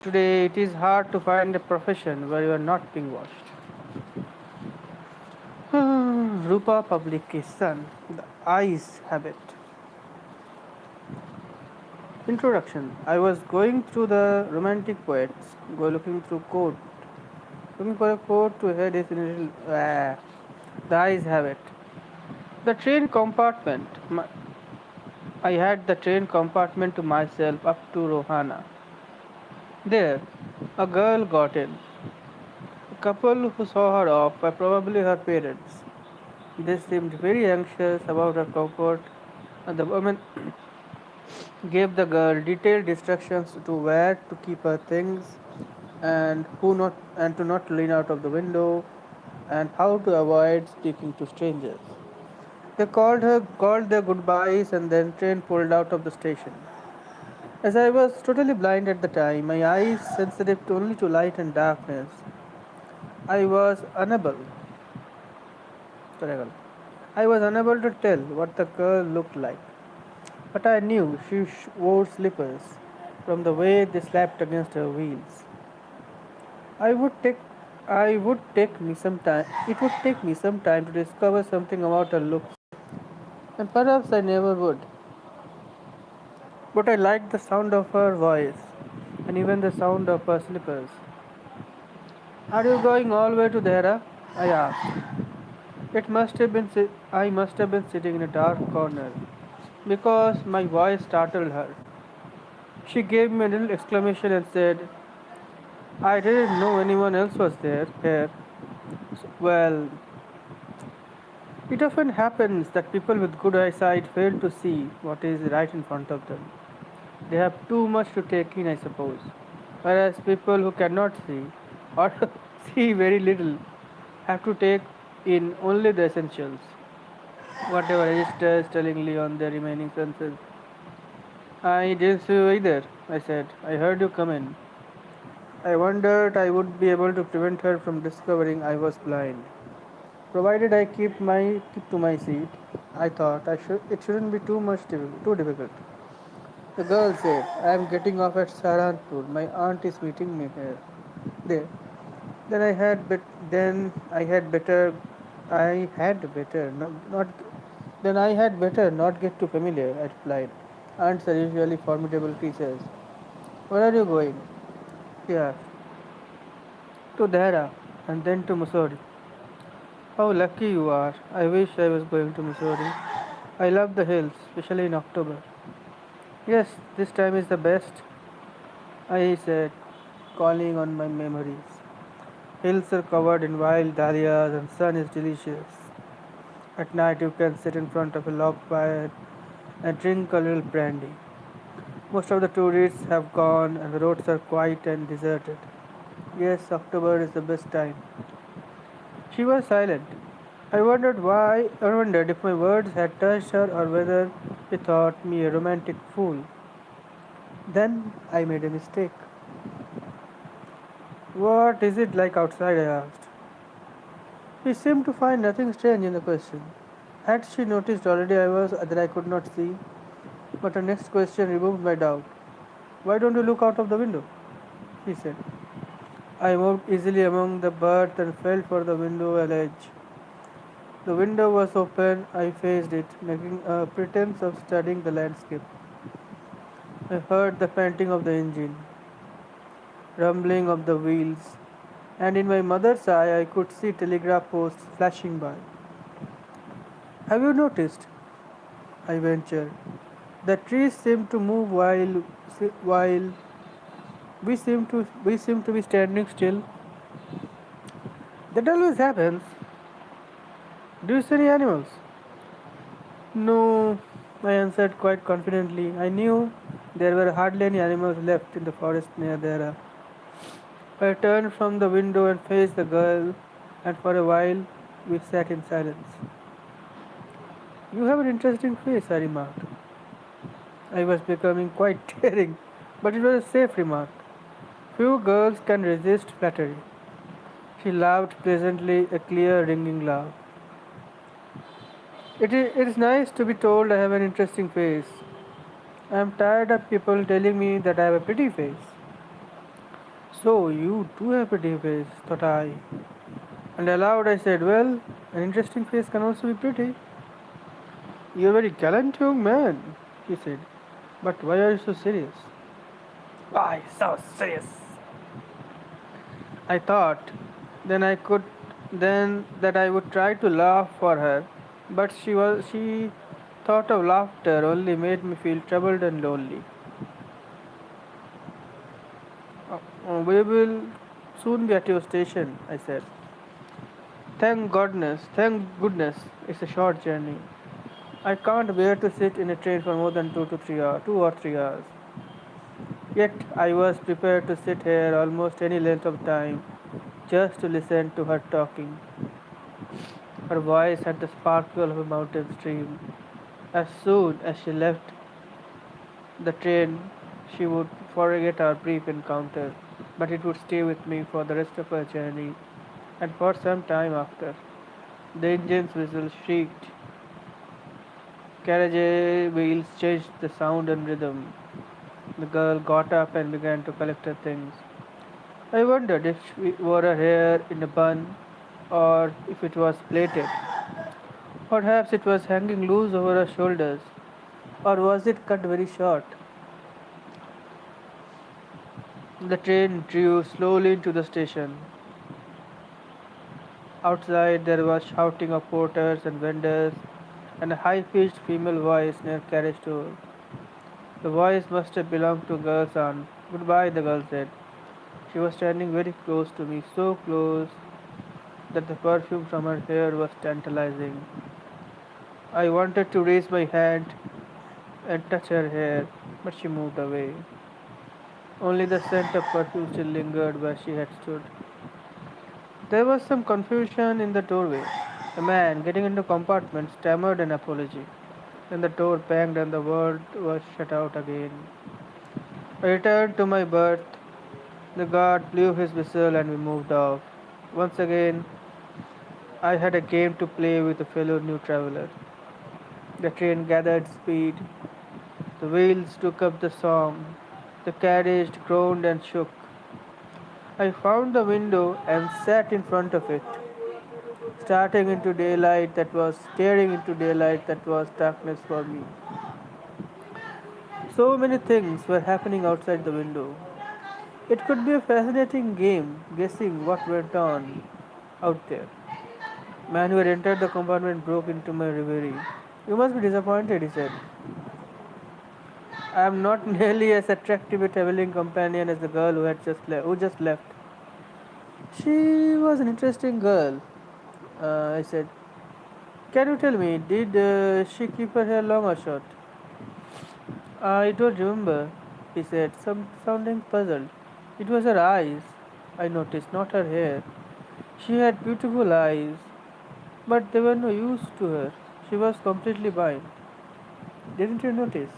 Today it is hard to find a profession where you are not being watched. Rupa Publication, The Eyes Habit. Introduction. I was going through the romantic poets, looking through quote, looking for a quote to head his initial. The Eyes Habit. The train compartment. I had the train compartment to myself up to Rohana. There, a girl got in. A couple who saw her off were probably her parents. They seemed very anxious about her comfort, and the woman gave the girl detailed instructions to where to keep her things and to not lean out of the window and how to avoid speaking to strangers. They called their goodbyes, and then train pulled out of the station. As I was totally blind at the time, my eyes sensitive only to light and darkness, I was unable. I was unable to tell what the girl looked like, but I knew she wore slippers from the way they slapped against her wheels. I would take I would take me some time it would take me some time to discover something about her looks, and perhaps I never would. But I liked the sound of her voice and even the sound of her slippers. Are you going all the way to Dehra? I asked. I must have been sitting in a dark corner because my voice startled her. She gave me a little exclamation and said, I didn't know anyone else was there here. Well, it often happens that people with good eyesight fail to see what is right in front of them. They have too much to take in, I suppose. Whereas people who cannot see or see very little have to take in only the essentials, whatever registers tellingly on their remaining senses. I didn't see you either, I said. I heard you come in. I wondered I would be able to prevent her from discovering I was blind. Provided I keep to my seat, I thought it shouldn't be too difficult. The girl said, I am getting off at Saranpur. My aunt is meeting me here. There. Then I had bet. Then I had better. I had better not. Then I had better not get too familiar. I replied. Aunts are usually formidable creatures. Where are you going? She asked. To Dehra, and then to Mussoorie. How lucky you are. I wish I was going to Mussoorie. I love the hills, especially in October. Yes, this time is the best, I said, calling on my memories. Hills are covered in wild dahlias and sun is delicious. At night you can sit in front of a log fire and drink a little brandy. Most of the tourists have gone and the roads are quiet and deserted. Yes, October is the best time. She was silent. I wondered if my words had touched her or whether she thought me a romantic fool. Then I made a mistake. What is it like outside? I asked. She seemed to find nothing strange in the question. Had she noticed already that I could not see? But her next question removed my doubt. Why don't you look out of the window? She said. I moved easily among the birds and felt for the window ledge. The window was open. I faced it, making a pretense of studying the landscape. I heard the panting of the engine, rumbling of the wheels, and in my mother's eye I could see telegraph posts flashing by. Have you noticed? I ventured. The trees seem to move while we seem to be standing still. That always happens. Do you see any animals? No, I answered quite confidently. I knew there were hardly any animals left in the forest near there. I turned from the window and faced the girl, and for a while we sat in silence. You have an interesting face, I remarked. I was becoming quite daring, but it was a safe remark. Few girls can resist flattery. She laughed pleasantly, a clear, ringing laugh. It is nice to be told I have an interesting face. I am tired of people telling me that I have a pretty face. So you do have a pretty face, thought I. And aloud I said, well, an interesting face can also be pretty. You're a very gallant young man, he said. But why are you so serious? Why so serious? I thought. Then I could then that I would try to laugh for her, but she thought of laughter only made me feel troubled and lonely. We will soon be at your station, I said. Thank goodness, it's a short journey. I can't bear to sit in a train for more than 2 to 3 hours, 2 or 3 hours. Yet I was prepared to sit here almost any length of time just to listen to her talking. Her voice had the sparkle of a mountain stream. As soon as she left the train, she would forget our brief encounter, but it would stay with me for the rest of her journey and for some time after. The engine's whistle shrieked, carriage wheels changed the sound and rhythm. The girl got up and began to collect her things. I wondered if she wore her hair in a bun or if it was plaited. Perhaps it was hanging loose over her shoulders, or was it cut very short? The train drew slowly into the station. Outside there was shouting of porters and vendors, and a high-pitched female voice near carriage door. The voice must have belonged to girl's aunt. Goodbye, the girl said. She was standing very close to me, so close that the perfume from her hair was tantalizing. I wanted to raise my hand and touch her hair, but she moved away. Only the scent of perfume still lingered where she had stood. There was some confusion in the doorway. A man getting into the compartment stammered an apology. Then the door banged and the word was shut out again. I returned to my berth. The guard blew his whistle and we moved off. Once again, I had a game to play with a fellow new traveler. The train gathered speed. The wheels took up the song. The carriage groaned and shook. I found the window and sat in front of it, staring into daylight that was darkness for me. So many things were happening outside the window. It could be a fascinating game, guessing what went on out there. Man who had entered the compartment broke into my reverie. You must be disappointed, he said. I am not nearly as attractive a traveling companion as the girl who just left. She was an interesting girl, I said. Can you tell me, did she keep her hair long or short? I don't remember, he said, sounding puzzled. It was her eyes, I noticed, not her hair. She had beautiful eyes, but they were no use to her. She was completely blind. Didn't you notice?